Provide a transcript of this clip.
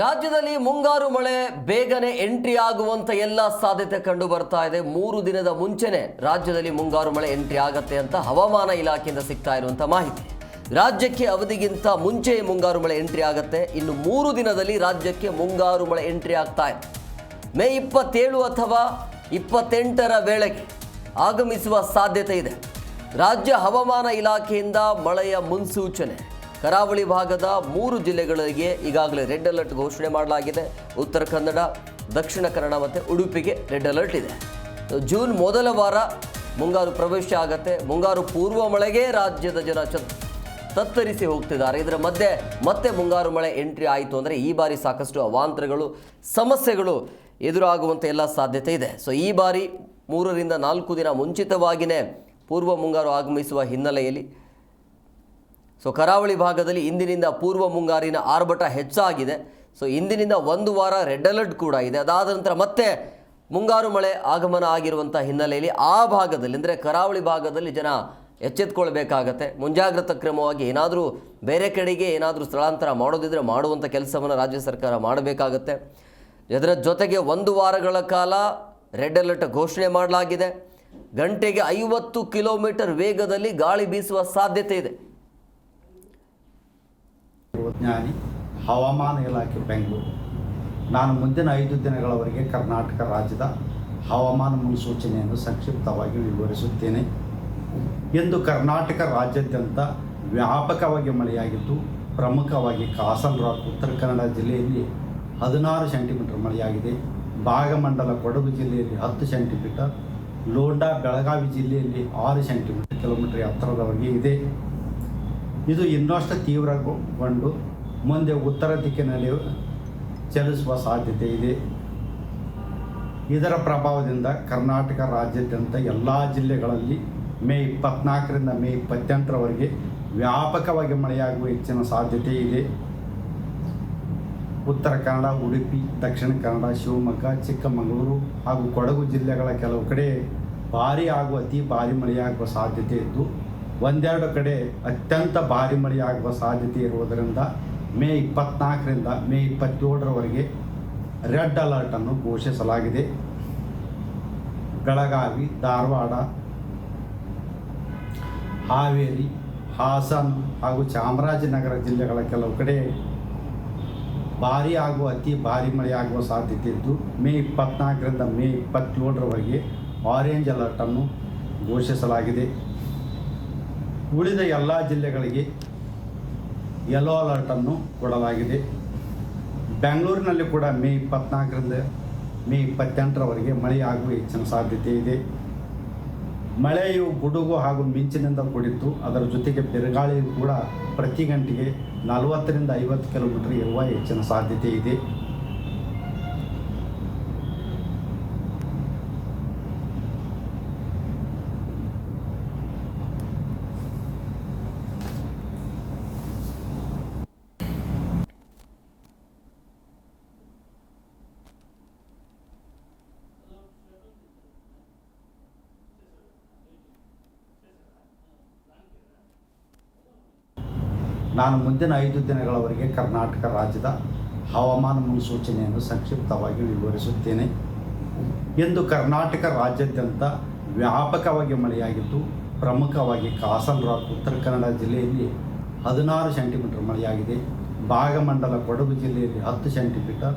ರಾಜ್ಯದಲ್ಲಿ ಮುಂಗಾರು ಮಳೆ ಬೇಗನೆ ಎಂಟ್ರಿ ಆಗುವಂತ ಎಲ್ಲ ಸಾಧ್ಯತೆ ಕಂಡು ಬರ್ತಾ ಇದೆ. 3 ದಿನದ ಮುಂಚೆನೆ ರಾಜ್ಯದಲ್ಲಿ ಮುಂಗಾರು ಮಳೆ ಎಂಟ್ರಿ ಆಗತ್ತೆ ಅಂತ ಹವಾಮಾನ ಇಲಾಖೆಯಿಂದ ಸಿಗ್ತಾ ಇರುವಂತ ಮಾಹಿತಿ. ರಾಜ್ಯಕ್ಕೆ ಅವಧಿಗಿಂತ ಮುಂಚೆ ಮುಂಗಾರು ಮಳೆ ಎಂಟ್ರಿ ಆಗತ್ತೆ. ಇನ್ನು 3 ದಿನದಲ್ಲಿ ರಾಜ್ಯಕ್ಕೆ ಮುಂಗಾರು ಮಳೆ ಎಂಟ್ರಿ ಆಗ್ತಾ ಇದೆ. ಮೇ 27 ಅಥವಾ 28ರ ವೇಳೆಗೆ ಆಗಮಿಸುವ ಸಾಧ್ಯತೆ ಇದೆ. ರಾಜ್ಯ ಹವಾಮಾನ ಇಲಾಖೆಯಿಂದ ಮಳೆಯ ಮುನ್ಸೂಚನೆ. ಕರಾವಳಿ ಭಾಗದ 3 ಜಿಲ್ಲೆಗಳಿಗೆ ಈಗಾಗಲೇ ರೆಡ್ ಅಲರ್ಟ್ ಘೋಷಣೆ ಮಾಡಲಾಗಿದೆ. ಉತ್ತರ ಕನ್ನಡ, ದಕ್ಷಿಣ ಕನ್ನಡ ಮತ್ತು ಉಡುಪಿಗೆ ರೆಡ್ ಅಲರ್ಟ್ ಇದೆ. ಜೂನ್ ಮೊದಲ ವಾರ ಮುಂಗಾರು ಪ್ರವೇಶ ಆಗುತ್ತೆ. ಮುಂಗಾರು ಪೂರ್ವ ಮಳೆಗೆ ರಾಜ್ಯದ ಜನ ತತ್ತರಿಸಿ ಹೋಗ್ತಿದ್ದಾರೆ. ಇದರ ಮಧ್ಯೆ ಮತ್ತೆ ಮುಂಗಾರು ಮಳೆ ಎಂಟ್ರಿ ಆಯಿತು ಅಂದರೆ ಈ ಬಾರಿ ಸಾಕಷ್ಟು ಅವಾಂತರಗಳು, ಸಮಸ್ಯೆಗಳು ಎದುರಾಗುವಂಥ ಎಲ್ಲ ಸಾಧ್ಯತೆ ಇದೆ. ಸೊ ಈ ಬಾರಿ 3 ರಿಂದ 4 ದಿನ ಮುಂಚಿತವಾಗಿಯೇ ಪೂರ್ವ ಮುಂಗಾರು ಆಗಮಿಸುವ ಹಿನ್ನೆಲೆಯಲ್ಲಿ ಕರಾವಳಿ ಭಾಗದಲ್ಲಿ ಇಂದಿನಿಂದ ಪೂರ್ವ ಮುಂಗಾರಿನ ಆರ್ಭಟ ಹೆಚ್ಚಾಗಿದೆ. ಇಂದಿನಿಂದ 1 ವಾರ ರೆಡ್ ಅಲರ್ಟ್ ಕೂಡ ಇದೆ. ಅದಾದ ನಂತರ ಮತ್ತೆ ಮುಂಗಾರು ಮಳೆ ಆಗಮನ ಆಗಿರುವಂಥ ಹಿನ್ನೆಲೆಯಲ್ಲಿ ಆ ಭಾಗದಲ್ಲಿ ಅಂದರೆ ಕರಾವಳಿ ಭಾಗದಲ್ಲಿ ಜನ ಎಚ್ಚೆತ್ಕೊಳ್ಬೇಕಾಗತ್ತೆ. ಮುಂಜಾಗ್ರತಾ ಕ್ರಮವಾಗಿ ಏನಾದರೂ ಬೇರೆ ಕಡೆಗೆ ಏನಾದರೂ ಸ್ಥಳಾಂತರ ಮಾಡೋದಿದ್ರೆ ಮಾಡುವಂಥ ಕೆಲಸವನ್ನು ರಾಜ್ಯ ಸರ್ಕಾರ ಮಾಡಬೇಕಾಗತ್ತೆ. ಇದರ ಜೊತೆಗೆ 1 ವಾರಗಳ ಕಾಲ ರೆಡ್ ಅಲರ್ಟ್ ಘೋಷಣೆ ಮಾಡಲಾಗಿದೆ. ಗಂಟೆಗೆ 50 ಕಿಲೋಮೀಟರ್ ವೇಗದಲ್ಲಿ ಗಾಳಿ ಬೀಸುವ ಸಾಧ್ಯತೆ ಇದೆ. ವಿಜ್ಞಾನಿ ಹವಾಮಾನ ಇಲಾಖೆ ಬೆಂಗಳೂರು. ನಾನು ಮುಂದಿನ 5 ದಿನಗಳವರೆಗೆ ಕರ್ನಾಟಕ ರಾಜ್ಯದ ಹವಾಮಾನ ಮುನ್ಸೂಚನೆಯನ್ನು ಸಂಕ್ಷಿಪ್ತವಾಗಿ ವಿವರಿಸುತ್ತೇನೆ. ಇಂದು ಕರ್ನಾಟಕ ರಾಜ್ಯಾದ್ಯಂತ ವ್ಯಾಪಕವಾಗಿ ಮಳೆಯಾಗಿದ್ದು, ಪ್ರಮುಖವಾಗಿ ಕಾಸರಗೋಡು ಉತ್ತರ ಕನ್ನಡ ಜಿಲ್ಲೆಯಲ್ಲಿ 16 ಸೆಂಟಿಮೀಟರ್ ಮಳೆಯಾಗಿದೆ. ಭಾಗಮಂಡಲ ಕೊಡಗು ಜಿಲ್ಲೆಯಲ್ಲಿ 10 ಸೆಂಟಿಮೀಟರ್, ಲೋಂಡಾ ಬೆಳಗಾವಿ ಜಿಲ್ಲೆಯಲ್ಲಿ 6 ಸೆಂಟಿಮೀಟರ್ ಕಿಲೋಮೀಟರ್ ಎತ್ತರದವರೆಗೆ ಇದೆ. ಇದು ಇನ್ನಷ್ಟು ತೀವ್ರಗೊಂಡು ಮುಂದೆ ಉತ್ತರ ದಿಕ್ಕಿನಲ್ಲಿ ಚಲಿಸುವ ಸಾಧ್ಯತೆ ಇದೆ. ಇದರ ಪ್ರಭಾವದಿಂದ ಕರ್ನಾಟಕ ರಾಜ್ಯಾದ್ಯಂತ ಎಲ್ಲ ಜಿಲ್ಲೆಗಳಲ್ಲಿ ಮೇ 24 ರಿಂದ ಮೇ 28ರವರೆಗೆ ವ್ಯಾಪಕವಾಗಿ ಮಳೆಯಾಗುವ ಹೆಚ್ಚಿನ ಸಾಧ್ಯತೆ ಇದೆ. ಉತ್ತರ ಕನ್ನಡ, ಉಡುಪಿ, ದಕ್ಷಿಣ ಕನ್ನಡ, ಶಿವಮೊಗ್ಗ, ಚಿಕ್ಕಮಗಳೂರು ಹಾಗೂ ಕೊಡಗು ಜಿಲ್ಲೆಗಳ ಕೆಲವು ಕಡೆ ಭಾರೀ ಹಾಗೂ ಅತಿ ಭಾರೀ ಮಳೆಯಾಗುವ ಸಾಧ್ಯತೆ ಇದ್ದು, ಒಂದೆರಡು ಕಡೆ ಅತ್ಯಂತ ಭಾರೀ ಮಳೆಯಾಗುವ ಸಾಧ್ಯತೆ ಇರುವುದರಿಂದ ಮೇ 24 ರಿಂದ ಮೇ 27ರವರೆಗೆ ರೆಡ್ ಅಲರ್ಟನ್ನು ಘೋಷಿಸಲಾಗಿದೆ. ಬೆಳಗಾವಿ, ಧಾರವಾಡ, ಹಾವೇರಿ, ಹಾಸನ ಹಾಗೂ ಚಾಮರಾಜನಗರ ಜಿಲ್ಲೆಗಳ ಕೆಲವು ಕಡೆ ಭಾರೀ ಹಾಗೂ ಅತಿ ಭಾರೀ ಮಳೆಯಾಗುವ ಸಾಧ್ಯತೆ ಇದ್ದು, ಮೇ 24 ರಿಂದ ಮೇ 27ರವರೆಗೆ ಆರೆಂಜ್ ಅಲರ್ಟನ್ನು ಘೋಷಿಸಲಾಗಿದೆ. ಉಳಿದ ಎಲ್ಲ ಜಿಲ್ಲೆಗಳಿಗೆ ಯೆಲ್ಲೋ ಅಲರ್ಟನ್ನು ಕೊಡಲಾಗಿದೆ. ಬೆಂಗಳೂರಿನಲ್ಲಿ ಕೂಡ ಮೇ 24 ರಿಂದ ಮೇ 28ರವರೆಗೆ ಮಳೆಯಾಗುವ ಹೆಚ್ಚಿನ ಸಾಧ್ಯತೆ ಇದೆ. ಮಳೆಯು ಗುಡುಗು ಹಾಗೂ ಮಿಂಚಿನಿಂದ ಕೂಡಿದ್ದು, ಅದರ ಜೊತೆಗೆ ಬಿರುಗಾಳಿಯು ಕೂಡ ಪ್ರತಿ ಗಂಟೆಗೆ 40 ರಿಂದ 50 ಕಿಲೋಮೀಟರ್ ಇರುವ ಹೆಚ್ಚಿನ ಸಾಧ್ಯತೆ ಇದೆ. ನಾನು ಮುಂದಿನ 5 ದಿನಗಳವರೆಗೆ ಕರ್ನಾಟಕ ರಾಜ್ಯದ ಹವಾಮಾನ ಮುನ್ಸೂಚನೆಯನ್ನು ಸಂಕ್ಷಿಪ್ತವಾಗಿ ವಿವರಿಸುತ್ತೇನೆ. ಇಂದು ಕರ್ನಾಟಕ ರಾಜ್ಯಾದ್ಯಂತ ವ್ಯಾಪಕವಾಗಿ ಮಳೆಯಾಗಿದ್ದು, ಪ್ರಮುಖವಾಗಿ ಕಾಸರಗೋಡು ಉತ್ತರ ಕನ್ನಡ ಜಿಲ್ಲೆಯಲ್ಲಿ 16 ಸೆಂಟಿಮೀಟರ್ ಮಳೆಯಾಗಿದೆ. ಭಾಗಮಂಡಲ ಕೊಡಗು ಜಿಲ್ಲೆಯಲ್ಲಿ 10 ಸೆಂಟಿಮೀಟರ್,